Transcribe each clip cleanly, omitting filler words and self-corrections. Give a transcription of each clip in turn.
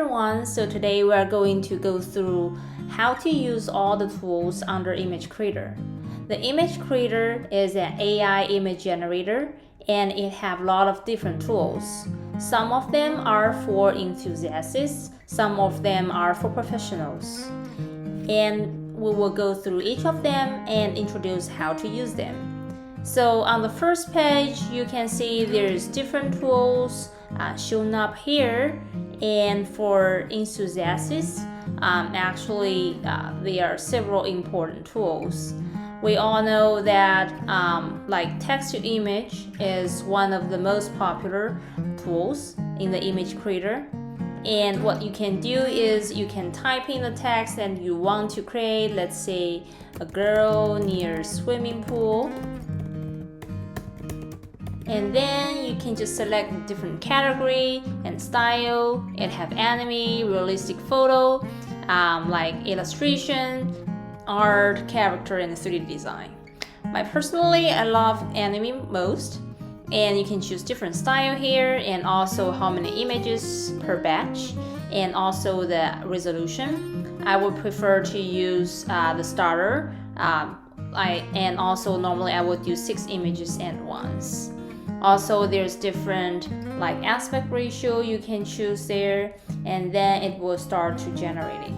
everyone, so today we are going to go through how to use all the tools under ImgCreator. The ImgCreator is an AI image generator and it have a lot of different tools. Some of them are for enthusiasts, some of them are for professionals. And we will go through each of them and introduce how to use them. So on the first page, you can see there's different tools shown up here, and for enthusiasts, there are several important tools. We all know that like text to image is one of the most popular tools in the ImgCreator. And what you can do is you can type in the text that you want to create, let's say a girl near swimming pool. And then you can just select different category and style. It have anime, realistic photo, like illustration, art, character, and 3D design. Personally, I love anime most. And you can choose different style here, and also how many images per batch, and also the resolution. I would prefer to use the starter, and also normally I would use 6 images at once. Also, there's different like aspect ratio you can choose there, and then it will start to generating.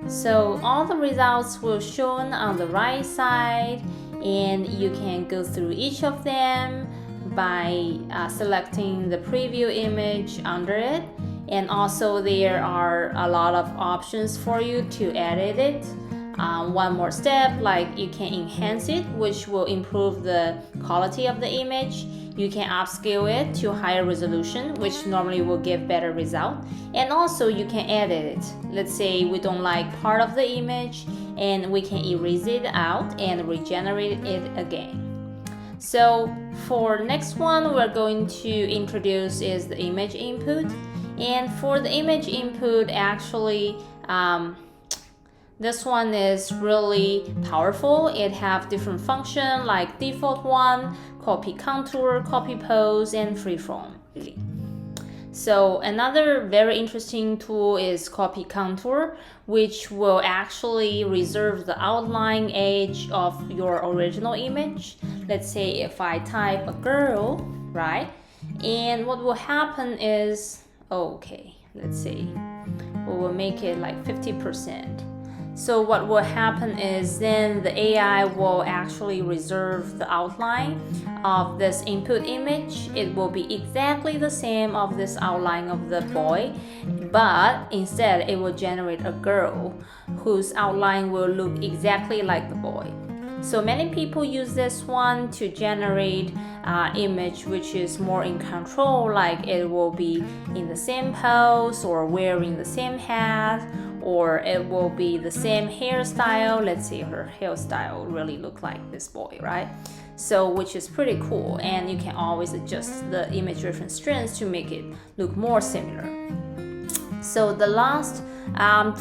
So all the results will shown on the right side, and you can go through each of them by selecting the preview image under it. And also there are a lot of options for you to edit it. One more step, like you can enhance it, which will improve the quality of the image. You can upscale it to higher resolution, which normally will give better result. And also you can edit it. Let's say we don't like part of the image, and we can erase it out and regenerate it again. So for next one we're going to introduce is the image input. And for the image input, actually this one is really powerful. It have different function like default one, copy contour, copy pose, and freeform. So another very interesting tool is copy contour, which will actually reserve the outline edge of your original image. Let's say if I type a girl, right? And what will happen is, let's see, we will make it like 50%. So what will happen is then the AI will actually reserve the outline of this input image. It will be exactly the same of this outline of the boy, but instead it will generate a girl whose outline will look exactly like the boy. So many people use this one to generate image which is more in control, like it will be in the same pose or wearing the same hat, or it will be the same hairstyle. Let's say her hairstyle really look like this boy, right? So which is pretty cool, and you can always adjust the image reference strength to make it look more similar. So the last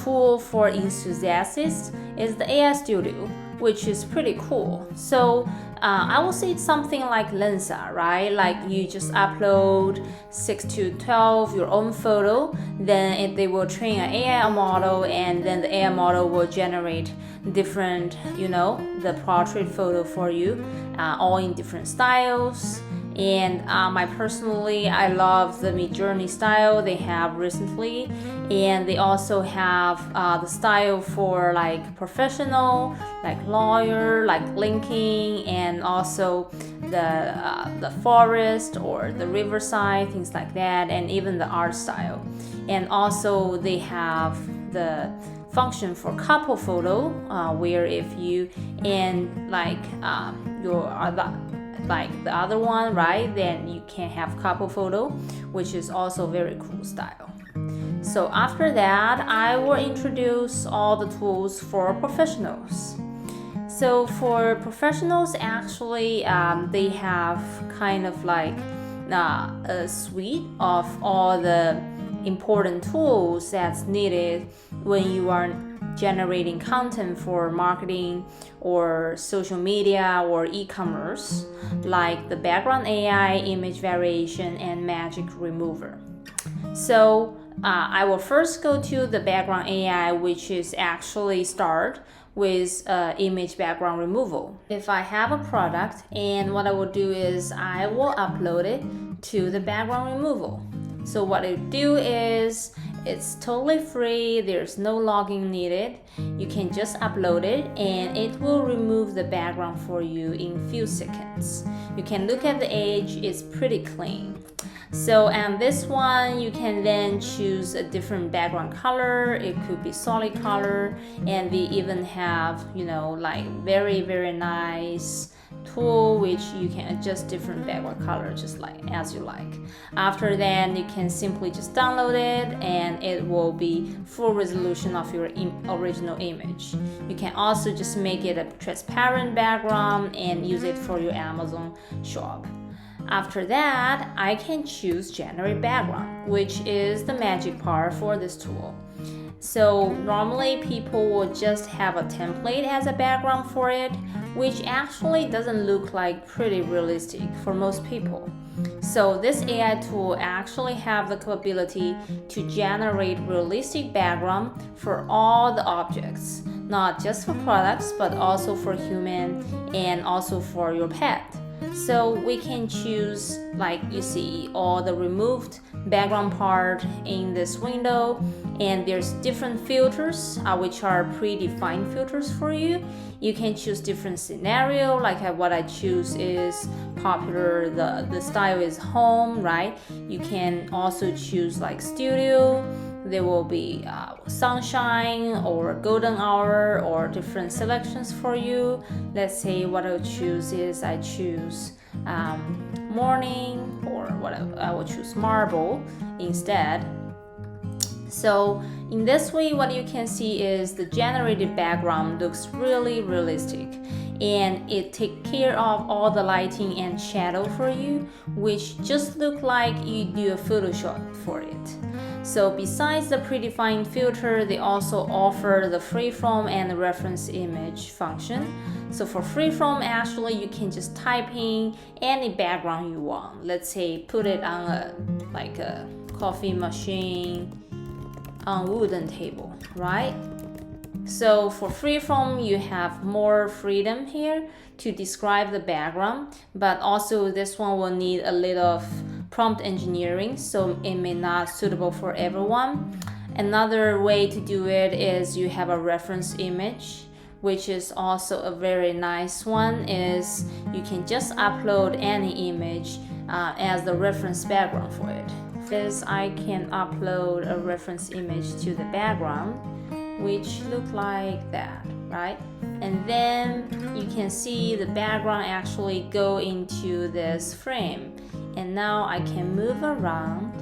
tool for enthusiasts is the AI Studio, which is pretty cool. So I will say it's something like Lensa, right? Like you just upload 6 to 12 your own photo, then they will train an AI model, and then the AI model will generate different, the portrait photo for you, all in different styles. And personally, I love the Midjourney style they have recently, and they also have the style for like professional, like lawyer, like linking, and also the forest or the riverside, things like that, and even the art style. And also they have the function for couple photo, where if you and like the other one, right, then you can have couple photo, which is also very cool style. So after that, I will introduce all the tools for professionals. So for professionals, actually they have kind of like a suite of all the important tools that's needed when you are generating content for marketing or social media or e-commerce, like the background AI, image variation, and magic remover. So I will first go to the background AI, which is actually start with image background removal. If I have a product, and what I will do is I will upload it to the background removal. So what I do is it's totally free, there's no logging needed. You can just upload it and it will remove the background for you in few seconds. You can look at the edge, it's pretty clean. So and this one you can then choose a different background color. It could be solid color, and we even have like very nice tool which you can adjust different background color just like as you like. After that you can simply just download it and it will be full resolution of your original image. You can also just make it a transparent background and use it for your Amazon shop. After that, I can choose generate background, which is the magic part for this tool. So normally people will just have a template as a background for it, which actually doesn't look like pretty realistic for most people. So this AI tool actually have the capability to generate realistic background for all the objects, not just for products, but also for human and also for your pet. So we can choose, like you see, all the removed background part in this window, and there's different filters which are predefined filters for you. You can choose different scenario, like what I choose is popular, the style is home, right? You can also choose like studio. There will be sunshine or golden hour or different selections for you. Let's say what I'll choose is I choose morning, or what I will choose marble instead. So in this way, what you can see is the generated background looks really realistic, and it takes care of all the lighting and shadow for you, which just look like you do a Photoshop for it. So besides the predefined filter, they also offer the freeform and the reference image function. So for freeform, actually you can just type in any background you want. Let's say put it on a coffee machine on wooden table, right? So for freeform, you have more freedom here to describe the background, but also this one will need a little of prompt engineering, so it may not suitable for everyone. Another way to do it is you have a reference image, which is also a very nice one, is you can just upload any image as the reference background for it. This I can upload a reference image to the background, which look like that, right? And then you can see the background actually go into this frame, and now I can move around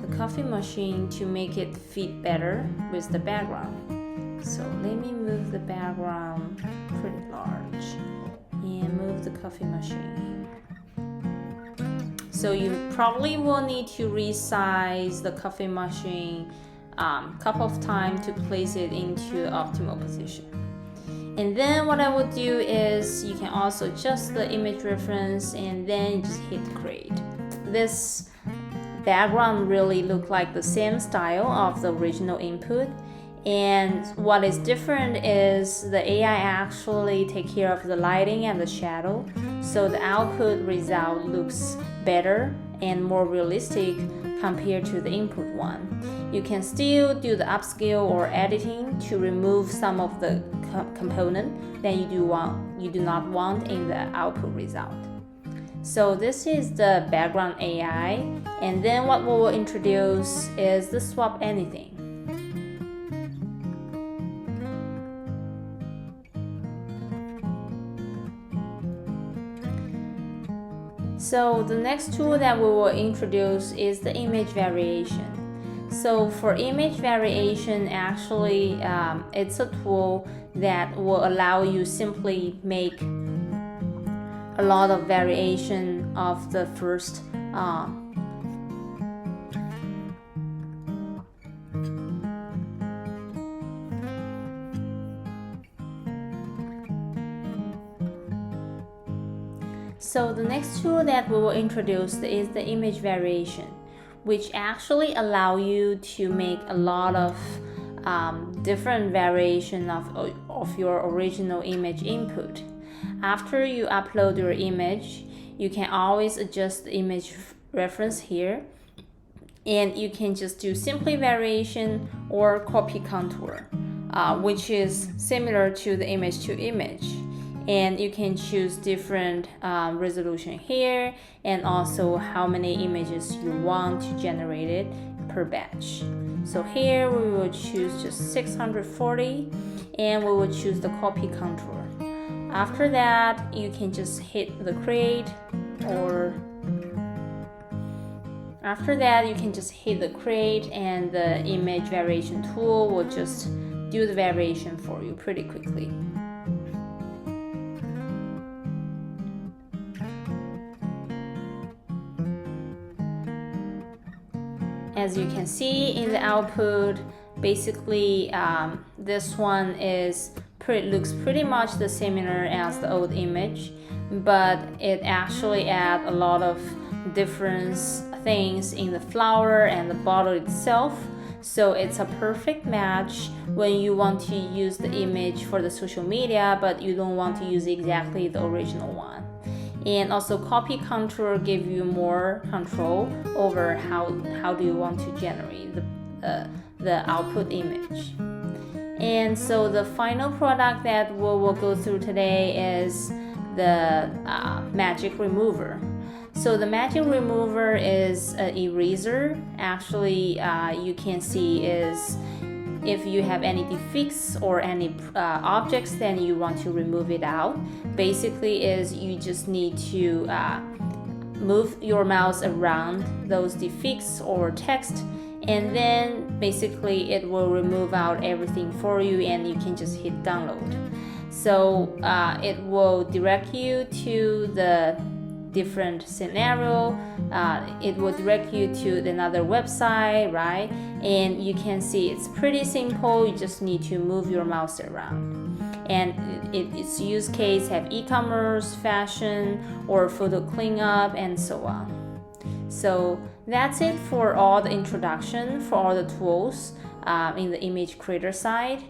the coffee machine to make it fit better with the background. So let me move the background pretty large and move the coffee machine. So you probably will need to resize the coffee machine couple of times to place it into optimal position. And then what I would do is you can also adjust the image reference and then just hit create. This background really look like the same style of the original input, and what is different is the AI actually take care of the lighting and the shadow, so the output result looks better and more realistic compared to the input one. You can still do the upscale or editing to remove some of the component that you do not want in the output result. So this is the background AI, and then what we will introduce is the swap anything. So the next tool that we will introduce is the image variation. So for image variation, actually it's a tool that will allow you simply make a lot of variation of the first So the next tool that we will introduce is the image variation, which actually allow you to make a lot of different variation of your original image input. After you upload your image, you can always adjust the image reference here, and you can just do simply variation or copy contour, which is similar to the image to image. And you can choose different resolution here, and also how many images you want to generate it per batch. So here we will choose just 640, and we will choose the copy contour. After that, you can just hit the create, or after that you can just hit the create, and the image variation tool will just do the variation for you pretty quickly. As you can see in the output, basically this one looks pretty much the similar as the old image, but it actually adds a lot of different things in the flower and the bottle itself. So it's a perfect match when you want to use the image for the social media, but you don't want to use exactly the original one. And also copy contour give you more control over how do you want to generate the output image. And so the final product that we will go through today is the magic remover. So the magic remover is an eraser. Actually, you can see is if you have any defects or any objects, then you want to remove it out. Basically is you just need to move your mouse around those defects or text, and then basically it will remove out everything for you, and you can just hit download. So it will direct you to the different scenario. It will direct you to another website, right? And you can see it's pretty simple. You just need to move your mouse around. And its use case have e-commerce, fashion, or photo cleanup, and so on. So that's it for all the introduction for all the tools in the image creator side.